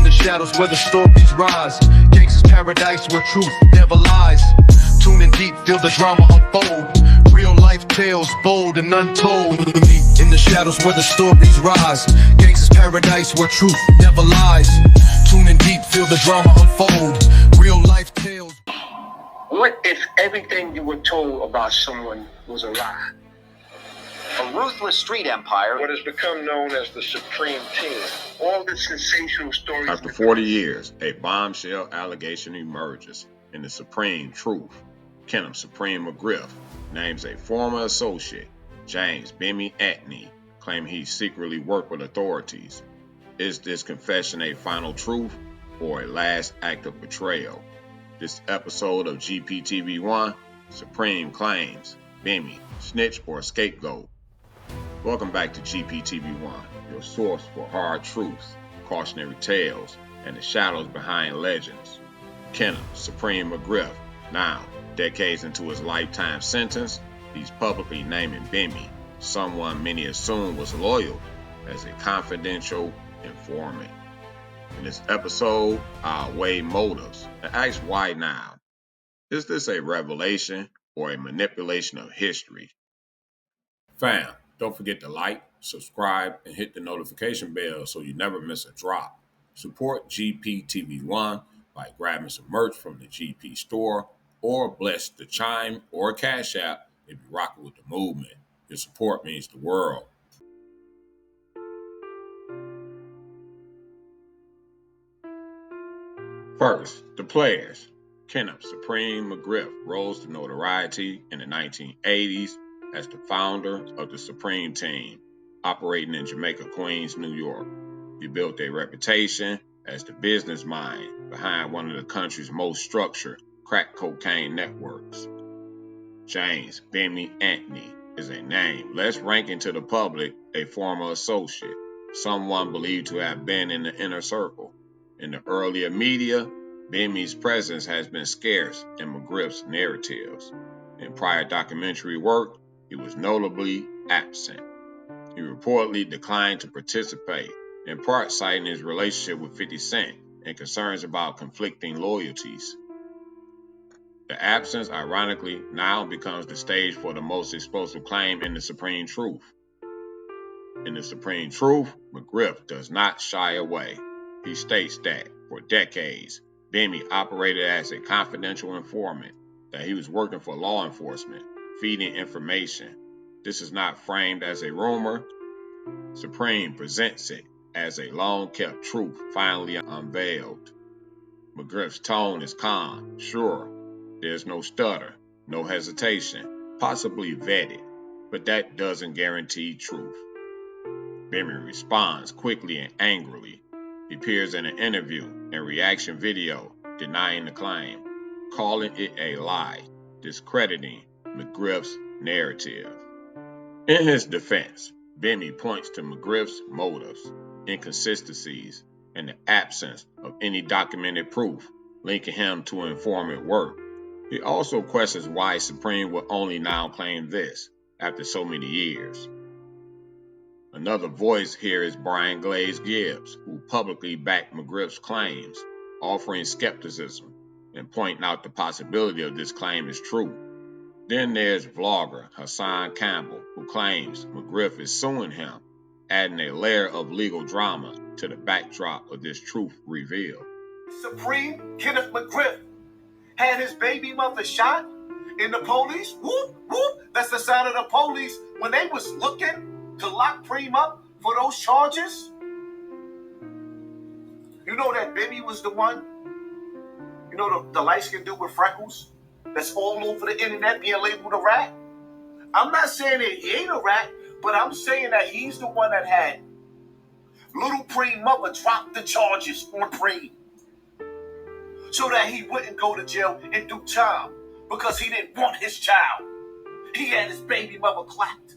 the shadows where the stories rise. Gangsta's paradise where truth never lies. Tune in deep, feel the drama unfold. Real life tales, bold and untold. In the shadows where the stories rise. Gangsta's paradise where truth never lies. Tune in deep, feel the drama unfold. Real life tales. What if everything you were told about someone was a lie? A ruthless street empire. What has become known as the Supreme Team. All the sensational stories. After 40 years, a bombshell allegation emerges in the Supreme Truth. Kenneth Supreme McGriff names a former associate, James Bimmy Atney, claiming he secretly worked with authorities. Is this confession a final truth or a last act of betrayal? This episode of GPTV1, Supreme claims, Bimmy, snitch or scapegoat. Welcome back to GPTV1, your source for hard truths, cautionary tales, and the shadows behind legends. Kenneth Supreme McGriff, now decades into his lifetime sentence, he's publicly naming Bimmy, someone many assume was loyal, as a confidential informant. In this episode, I'll weigh motives and ask why now. Is this a revelation or a manipulation of history? Fam, don't forget to like, subscribe, and hit the notification bell so you never miss a drop. Support GPTV1 by grabbing some merch from the GP store or bless the Chime or Cash App if you're rocking with the movement. Your support means the world. First, the players. Kenneth Supreme McGriff rose to notoriety in the 1980s as the founder of the Supreme Team, operating in Jamaica, Queens, New York. He built a reputation as the business mind behind one of the country's most structured crack cocaine networks. James Bimmy Atney is a name less ranking to the public, a former associate, someone believed to have been in the inner circle. In the earlier media, Bimmy's presence has been scarce in McGriff's narratives. In prior documentary work, he was notably absent. He reportedly declined to participate, in part citing his relationship with 50 Cent and concerns about conflicting loyalties. The absence, ironically, now becomes the stage for the most explosive claim in the Supreme Truth. In the Supreme Truth, McGriff does not shy away. He states that, for decades, Bimmy operated as a confidential informant, that he was working for law enforcement, feeding information. This is not framed as a rumor. Supreme presents it as a long-kept truth finally unveiled. McGriff's tone is calm, sure. There's no stutter, no hesitation, possibly vetted, but that doesn't guarantee truth. Bimmy responds quickly and angrily. He appears in an interview and reaction video denying the claim, calling it a lie, discrediting McGriff's narrative. In his defense, Bimmy points to McGriff's motives, inconsistencies, and the absence of any documented proof linking him to informant work. He also questions why Supreme would only now claim this after so many years. Another voice here is Brian Glaze Gibbs, who publicly backed McGriff's claims, offering skepticism and pointing out the possibility of this claim is true. Then there's vlogger Hassan Campbell, who claims McGriff is suing him, adding a layer of legal drama to the backdrop of this truth reveal. Supreme Kenneth McGriff had his baby mother shot, and the police, whoop, whoop, that's the sound of the police when they was looking to lock Preem up for those charges. You know that Bimmy was the one, you know, the light-skinned dude with freckles that's all over the internet being labeled a rat? I'm not saying that he ain't a rat, but I'm saying that he's the one that had little Preem mother drop the charges on Preem so that he wouldn't go to jail and do time because he didn't want his child. He had his baby mother clapped.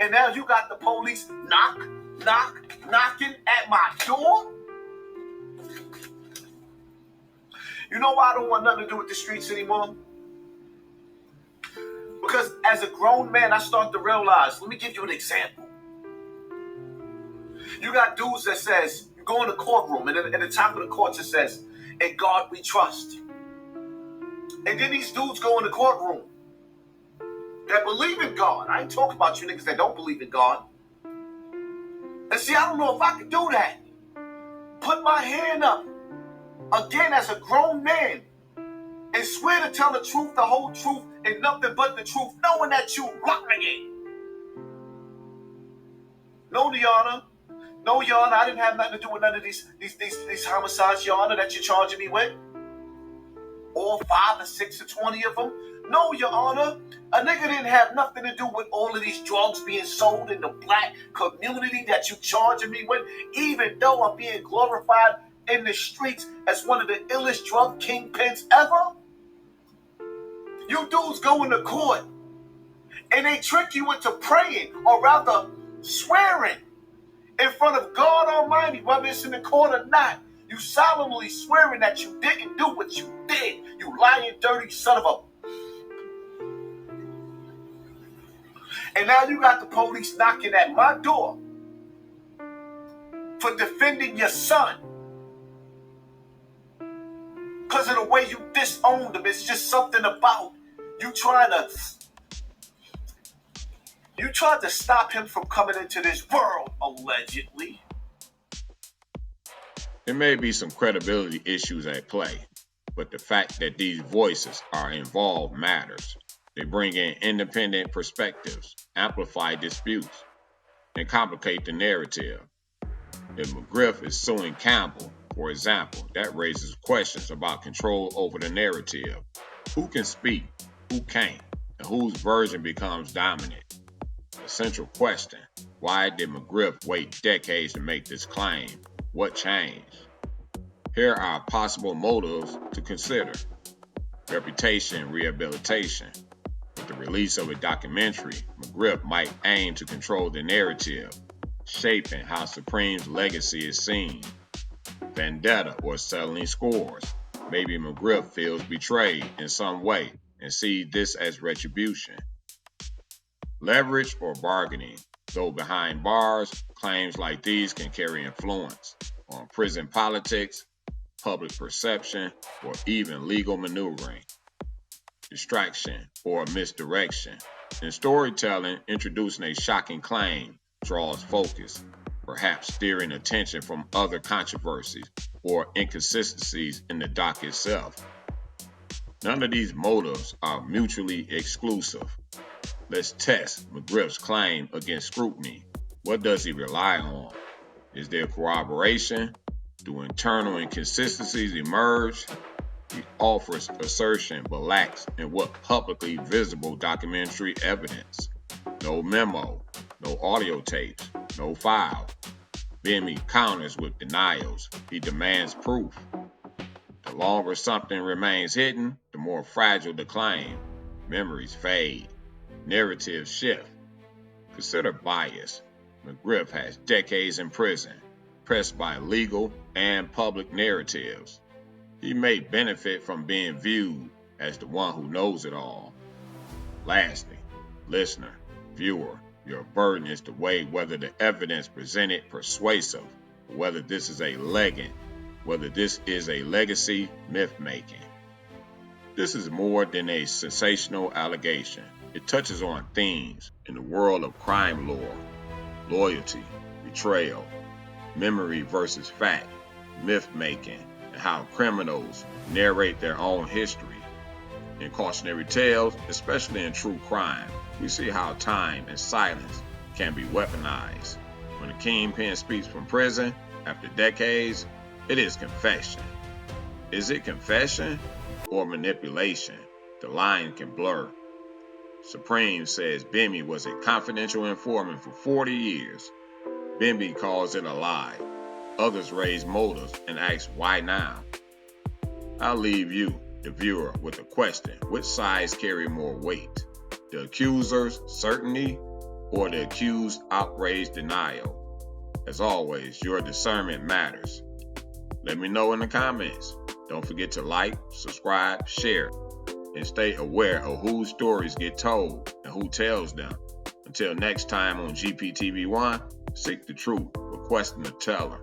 And now you got the police knocking at my door? You know why I don't want nothing to do with the streets anymore? Because as a grown man, I start to realize, let me give you an example. You got dudes that says, you go in the courtroom, and at the top of the court it says, "In God we trust." And then these dudes go in the courtroom that believe in God. I ain't talking about you niggas that don't believe in God. And see, I don't know if I can do that. Put my hand up again as a grown man and swear to tell the truth, the whole truth, and nothing but the truth, knowing that you lying. No, Your Honor. No, Your Honor, I didn't have nothing to do with none of these homicides, Your Honor, that you're charging me with. All 5 or 6 or 20 of them. No, Your Honor, a nigga didn't have nothing to do with all of these drugs being sold in the black community that you charging me with, even though I'm being glorified in the streets as one of the illest drug kingpins ever. You dudes go into court and they trick you into praying, or rather swearing in front of God Almighty, whether it's in the court or not. You solemnly swearing that you didn't do what you did. You lying, dirty son of a... And now you got the police knocking at my door for defending your son because of the way you disowned him. It's just something about you tried to stop him from coming into this world, allegedly. There may be some credibility issues at play, but the fact that these voices are involved matters. They bring in independent perspectives, amplify disputes, and complicate the narrative. If McGriff is suing Campbell, for example, that raises questions about control over the narrative. Who can speak, who can't, and whose version becomes dominant? A central question: why did McGriff wait decades to make this claim? What changed? Here are possible motives to consider. Reputation rehabilitation. With the release of a documentary, McGriff might aim to control the narrative, shaping how Supreme's legacy is seen. Vendetta or settling scores. Maybe McGriff feels betrayed in some way and sees this as retribution. Leverage or bargaining. Though behind bars, claims like these can carry influence on prison politics, public perception, or even legal maneuvering. Distraction or misdirection. In storytelling, introducing a shocking claim draws focus, perhaps steering attention from other controversies or inconsistencies in the doc itself. None of these motives are mutually exclusive. Let's test McGriff's claim against scrutiny. What does he rely on? Is there corroboration? Do internal inconsistencies emerge? He offers assertion but lacks in what publicly visible documentary evidence. No memo, no audio tapes, no file. Bimmy counters with denials. He demands proof. The longer something remains hidden, the more fragile the claim. Memories fade. Narratives shift. Consider bias. McGriff has decades in prison, pressed by legal and public narratives. He may benefit from being viewed as the one who knows it all. Lastly, listener, viewer, your burden is to weigh whether the evidence presented persuasive, or whether this is a legend, whether this is a legacy myth-making. This is more than a sensational allegation. It touches on themes in the world of crime lore: loyalty, betrayal, memory versus fact, myth-making, and how criminals narrate their own history. In cautionary tales, especially in true crime, we see how time and silence can be weaponized. When a kingpin speaks from prison after decades, it is confession. Is it confession or manipulation? The line can blur. Supreme says Bimmy was a confidential informant for 40 years. Bimmy calls it a lie. Others raise motives and ask why now. I'll leave you, the viewer, with a question. Which sides carry more weight? The accuser's certainty or the accused's outraged denial? As always, your discernment matters. Let me know in the comments. Don't forget to like, subscribe, share, and stay aware of whose stories get told and who tells them. Until next time on GPTV1, seek the truth, but question the teller.